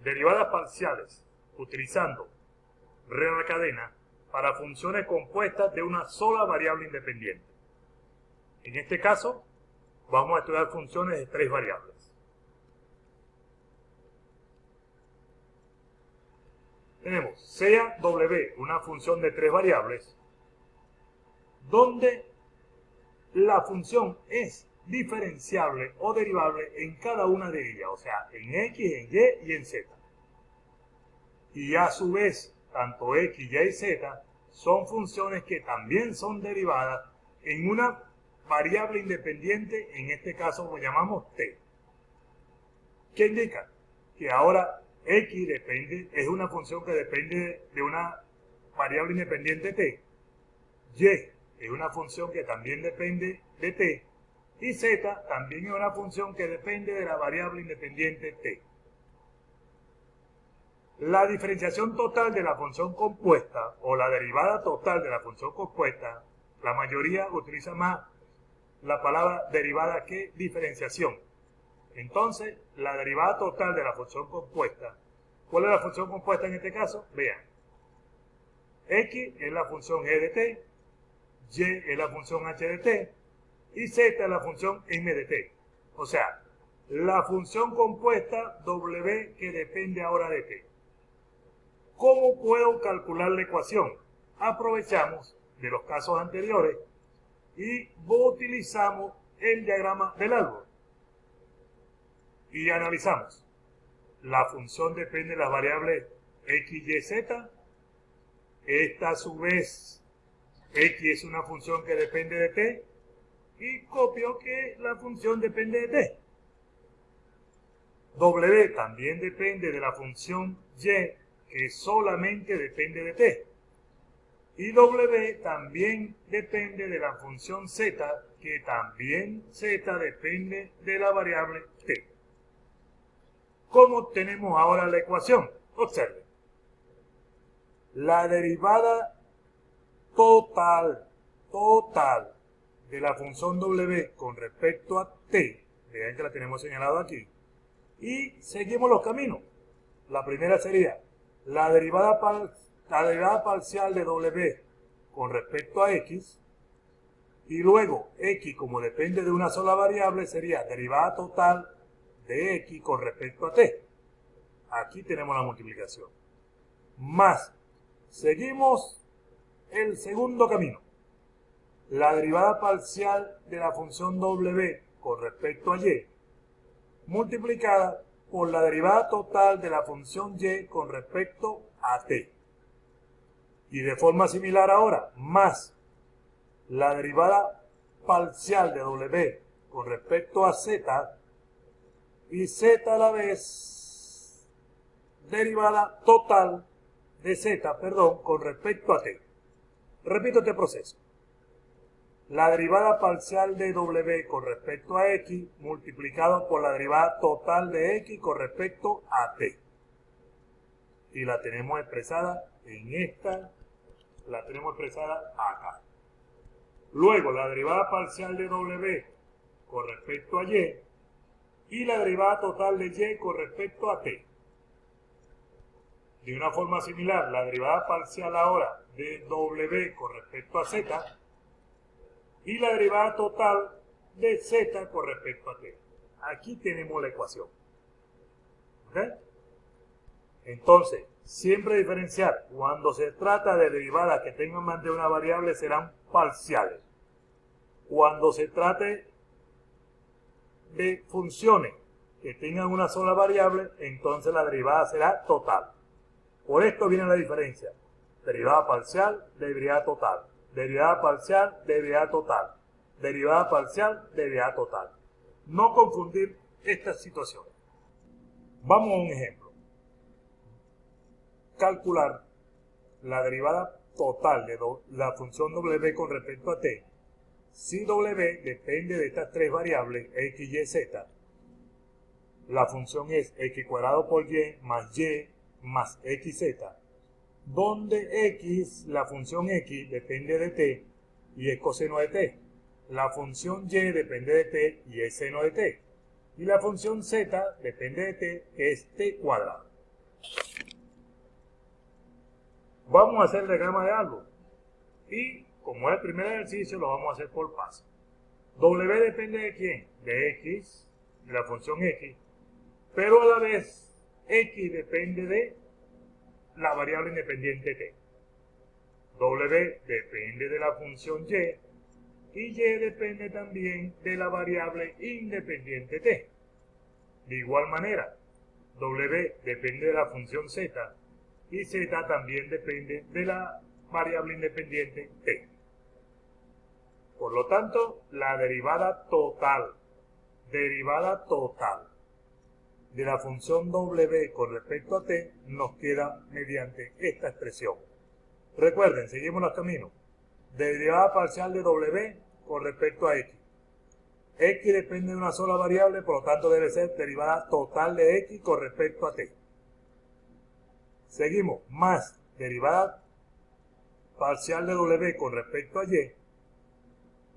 derivadas parciales utilizando regla de cadena para funciones compuestas de una sola variable independiente. En este caso, vamos a estudiar funciones de tres variables. Tenemos sea W una función de tres variables, donde la función es diferenciable o derivable en cada una de ellas, o sea, en X, en Y y en Z. Y a su vez, tanto X, Y y Z son funciones que también son derivadas en una variable independiente, en este caso lo llamamos T. ¿Qué indica? Que ahora X es una función que depende de una variable independiente T. Y es una función que también depende de T. Y Z también es una función que depende de la variable independiente T. La diferenciación total de la función compuesta o la derivada total de la función compuesta, la mayoría utiliza más la palabra derivada que diferenciación. Entonces, la derivada total de la función compuesta, ¿cuál es la función compuesta en este caso? Vean, X es la función E de T, Y es la función H de T y Z es la función M de T. O sea, la función compuesta W que depende ahora de T. ¿Cómo puedo calcular la ecuación? Aprovechamos de los casos anteriores y utilizamos el diagrama del árbol. Y analizamos. La función depende de las variables X, Y, Z. Esta a su vez, X es una función que depende de T. Y copio que la función depende de T. W también depende de la función Y, que solamente depende de T. Y W también depende de la función Z, que también Z depende de la variable T. ¿Cómo tenemos ahora la ecuación? Observen. La derivada total de la función W con respecto a T, vean que la tenemos señalado aquí, y seguimos los caminos. La primera sería la derivada parcial de W con respecto a X, y luego X, como depende de una sola variable, sería derivada total de X con respecto a T. Aquí tenemos la multiplicación. Más, seguimos el segundo camino. La derivada parcial de la función W con respecto a Y, multiplicada por la derivada total de la función Y con respecto a T. Y de forma similar ahora, más la derivada parcial de W con respecto a Z, y Z a la vez derivada total de Z, con respecto a T. Repito este proceso. La derivada parcial de W con respecto a X multiplicado por la derivada total de X con respecto a T. Y la tenemos expresada en esta, la tenemos expresada acá. Luego la derivada parcial de W con respecto a y la derivada total de Y con respecto a T. De una forma similar, la derivada parcial ahora de W con respecto a Z y la derivada total de Z con respecto a T. Aquí tenemos la ecuación. ¿Ok? Entonces, siempre diferenciar. Cuando se trata de derivadas que tengan más de una variable, serán parciales. Cuando se trate de funciones que tengan una sola variable, entonces la derivada será total. Por esto viene la diferencia. Derivada parcial, derivada total. Derivada parcial, derivada total. Derivada parcial, derivada total. No confundir estas situaciones. Vamos a un ejemplo. Calcular la derivada total de la función W con respecto a T. Si W depende de estas tres variables, X, Y, Z, la función es X cuadrado por Y más XZ, donde X, la función X, depende de T y es coseno de T. La función Y depende de T y es seno de T. Y la función Z depende de T, que es T cuadrado. Vamos a hacer el diagrama de algo. Y como es el primer ejercicio, lo vamos a hacer por paso. W depende de quién? De X, de la función X. Pero a la vez, X depende de la variable independiente T. W depende de la función Y depende también de la variable independiente T. De igual manera, W depende de la función Z y Z también depende de la variable independiente T. Por lo tanto, la derivada total de la función W con respecto a T nos queda mediante esta expresión. Recuerden, seguimos los caminos. Derivada parcial de W con respecto a X. X depende de una sola variable, por lo tanto debe ser derivada total de X con respecto a T. Seguimos, más derivada parcial de W con respecto a Y,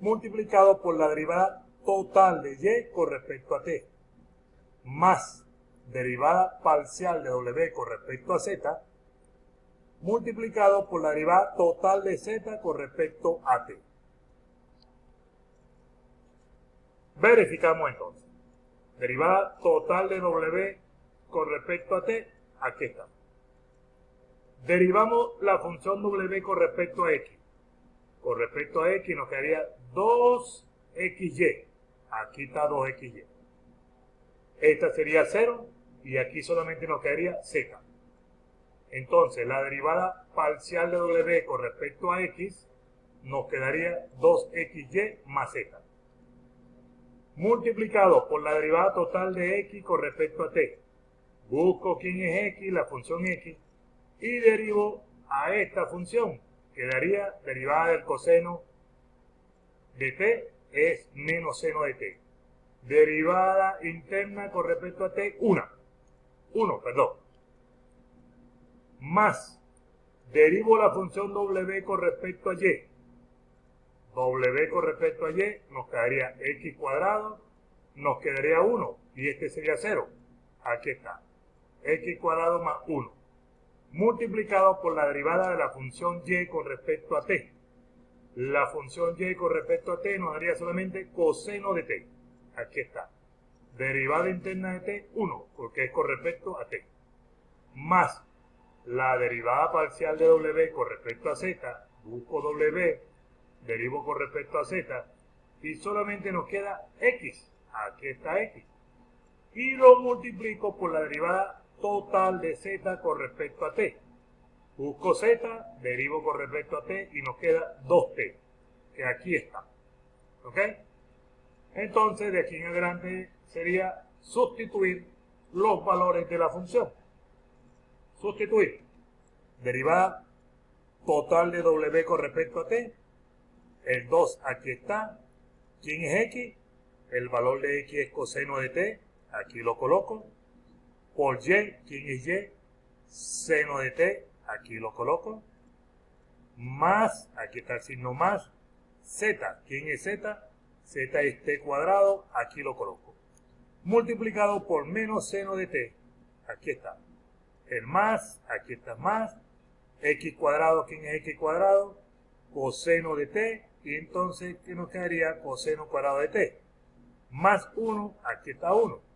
multiplicado por la derivada total de Y con respecto a T, más derivada parcial de W con respecto a Z, multiplicado por la derivada total de Z con respecto a T. Verificamos entonces. Derivada total de W con respecto a T, aquí está. Derivamos la función W con respecto a X. Con respecto a X nos quedaría 2XY. Aquí está 2XY. Esta sería 0 y aquí solamente nos quedaría Z. Entonces la derivada parcial de W con respecto a X nos quedaría 2XY más Z. Multiplicado por la derivada total de X con respecto a T. Busco quién es X, la función X, y derivo a esta función. Quedaría derivada del coseno de T es menos seno de T. Derivada interna con respecto a T, 1, más derivo la función W con respecto a Y. W con respecto a Y nos quedaría X cuadrado, nos quedaría 1 y este sería 0. Aquí está. X cuadrado más 1. Multiplicado por la derivada de la función Y con respecto a T. La función Y con respecto a T nos daría solamente coseno de T. Aquí está. Derivada interna de T, 1, porque es con respecto a T. Más la derivada parcial de W con respecto a Z. Busco W, derivo con respecto a Z. Y solamente nos queda X. Aquí está X. Y lo multiplico por la derivada total de Z con respecto a T. Busco Z, derivo con respecto a T y nos queda 2T, que aquí está. ¿Ok? Entonces, de aquí en adelante sería sustituir los valores de la función. Sustituir. Derivada total de W con respecto a T. El 2 aquí está. ¿Quién es X? El valor de X es coseno de T. Aquí lo coloco. Por Y, ¿quién es Y? Seno de T, aquí lo coloco. Más, aquí está el signo más. Z, ¿quién es Z? Z es T cuadrado, aquí lo coloco. Multiplicado por menos seno de T, aquí está. El más, aquí está más. X cuadrado, ¿quién es X cuadrado? Coseno de T, y entonces, ¿qué nos quedaría? Coseno cuadrado de T. Más 1, aquí está 1.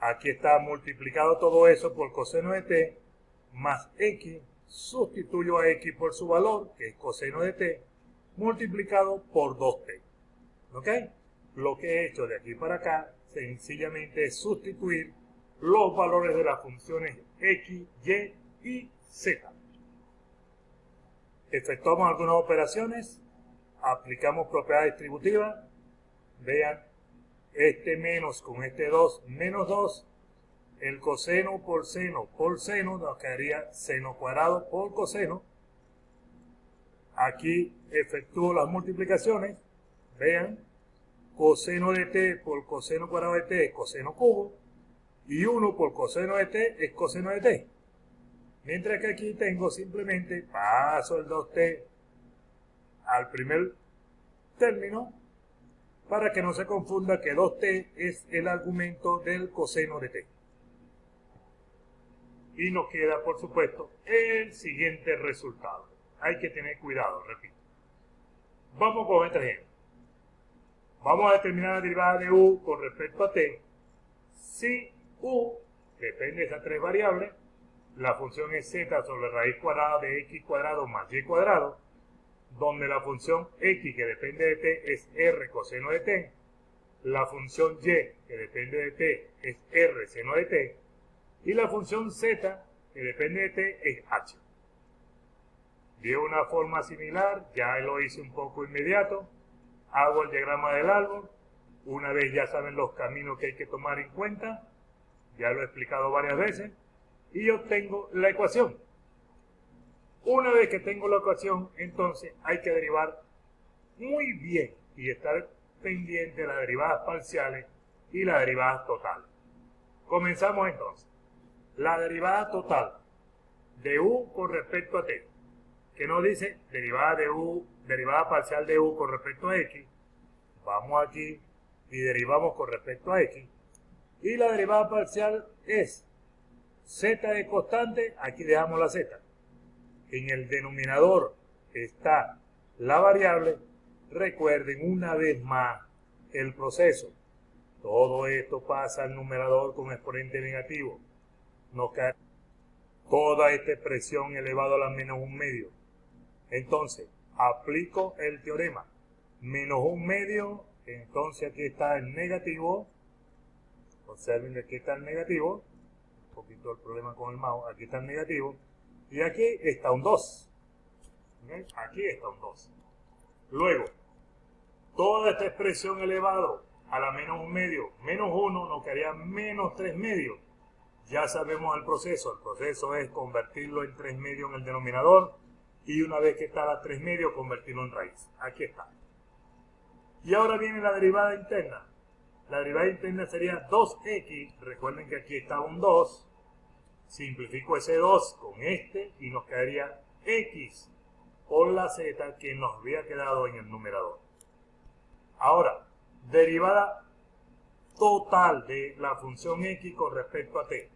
Aquí está multiplicado todo eso por coseno de T más X. Sustituyo a X por su valor, que es coseno de T, multiplicado por 2T. ¿Ok? Lo que he hecho de aquí para acá, sencillamente es sustituir los valores de las funciones X, Y y Z. Efectuamos algunas operaciones, aplicamos propiedad distributiva. Vean, este menos con este 2, menos 2, el coseno por seno nos quedaría seno cuadrado por coseno. Aquí efectúo las multiplicaciones, vean, coseno de T por coseno cuadrado de T es coseno cubo, y 1 por coseno de T es coseno de T. Mientras que aquí tengo simplemente, paso el 2T al primer término, para que no se confunda que 2T es el argumento del coseno de T. y nos queda, por supuesto, el siguiente resultado. Hay que tener cuidado, repito. Vamos con este ejemplo. Vamos a determinar la derivada de u con respecto a t. Si u depende de esas tres variables, la función es z sobre raíz cuadrada de x cuadrado más y cuadrado, donde la función x que depende de t es r coseno de t, la función y que depende de t es r seno de t, y la función z que depende de t es h. De una forma similar, ya lo hice un poco inmediato, hago el diagrama del árbol, una vez ya saben los caminos que hay que tomar en cuenta, ya lo he explicado varias veces, y obtengo la ecuación. Una vez que tengo la ecuación, entonces hay que derivar muy bien y estar pendiente de las derivadas parciales y las derivadas totales. Comenzamos entonces. La derivada total de u con respecto a t, que nos dice derivada de u, derivada parcial de u con respecto a x. Vamos aquí y derivamos con respecto a x. Y la derivada parcial es z es constante, aquí dejamos la z. En el denominador está la variable. Recuerden una vez más el proceso. Todo esto pasa al numerador con exponente negativo. Nos cae toda esta expresión elevado a la menos un medio. Entonces, aplico el teorema. Menos un medio, entonces aquí está el negativo. Observen que aquí está el negativo. Un poquito el problema con el mouse. Aquí está el negativo. Y aquí está un 2. ¿Okay? Aquí está un 2. Luego, toda esta expresión elevado a la menos un medio, menos 1, nos quedaría menos 3 medios. Ya sabemos el proceso. El proceso es convertirlo en 3 medios en el denominador. Y una vez que está la 3 medios, convertirlo en raíz. Aquí está. Y ahora viene la derivada interna. La derivada interna sería 2x. Recuerden que aquí está un 2. Simplifico ese 2 con este y nos quedaría x por la z que nos había quedado en el numerador. Ahora, derivada total de la función x con respecto a t.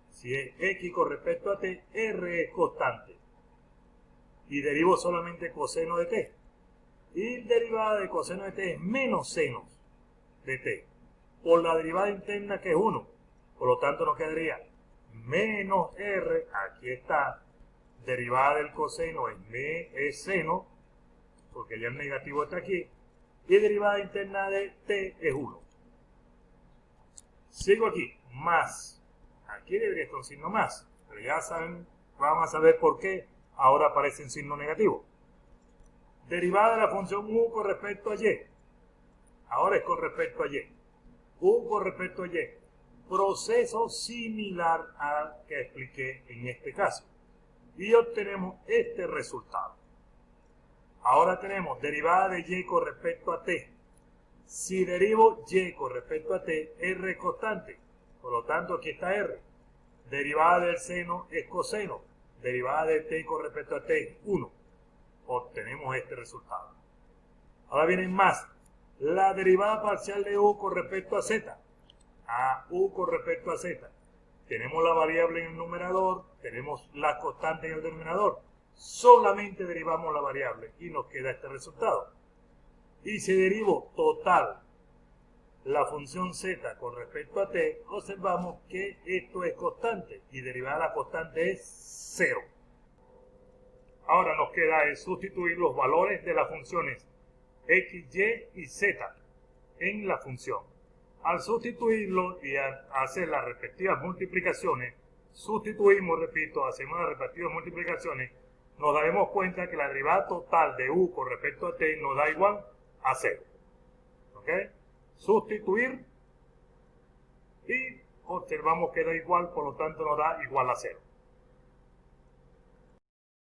Si es x con respecto a t, r es constante. Y derivo solamente coseno de t. Y derivada de coseno de t es menos seno de t. Por la derivada interna que es 1. Por lo tanto nos quedaría menos r, aquí está, derivada del coseno es seno, porque ya el negativo está aquí, y derivada interna de t es 1. Sigo aquí, más, aquí debería estar un signo más, pero ya saben, vamos a saber por qué ahora aparece un signo negativo. Derivada de la función u con respecto a y, ahora es con respecto a y, u con respecto a y. Proceso similar al que expliqué en este caso. Y obtenemos este resultado. Ahora tenemos derivada de y con respecto a t. Si derivo y con respecto a t, r es constante. Por lo tanto, aquí está r. Derivada del seno es coseno. Derivada de t con respecto a t es 1. Obtenemos este resultado. Ahora vienen más. La derivada parcial de u con respecto a z. A u con respecto a z. Tenemos la variable en el numerador, tenemos la constante en el denominador. Solamente derivamos la variable y nos queda este resultado. Y si derivo total la función z con respecto a t, observamos que esto es constante y derivada la constante es 0. Ahora nos queda es sustituir los valores de las funciones x, y y z en la función. Al sustituirlo y hacer las respectivas multiplicaciones, sustituimos, repito, hacemos las respectivas multiplicaciones, nos daremos cuenta que la derivada total de u con respecto a t nos da igual a 0. ¿Ok? Sustituir y observamos que da igual, por lo tanto nos da igual a 0.